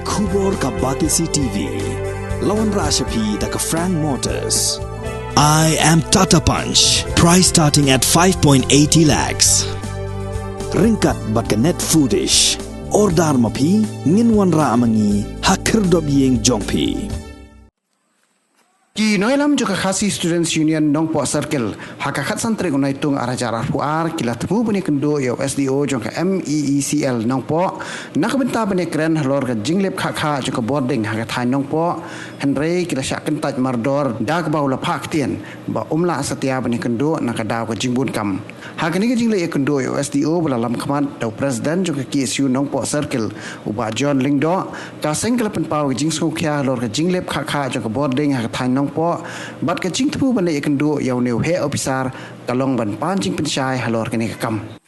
Kubor ka Batisi TV. Lawan Rashapi da ka Frank Motors. I am Tata Punch. Price starting at 5.80 lakhs. Ringkat bat ka net foodish. Ordar mapi nginwan ra amangi hakir dobyeng jongpi. Ki noilam juga khasi Students Union Nongpoh Circle hakakat santri unai tung arajarar puar kila temu bani kendo yo SDO jongka MEECL Nongpoh nak benta bani Ïakren halor ka Jingpynlip kha jongka Bording hakatai Nongpoh Henry kila syak Kyntait mardor dag bau la pak tien ba umla setia bani kendo nak daw ka Jingbun kam hakani ka Jingpynlip kendo yo SDO belalam khamat daw Presiden jongka KSU Nongpoh Circle uba John Lingdo ka sengkala penpau ka Jingsku kya halor ka Jingpynlip kha jongka Bording hakatai Nongpoh bat ka Jingtpu bani Ïakren do yaw new he officer kalong ban pan Jingpynlip halor kani ka kam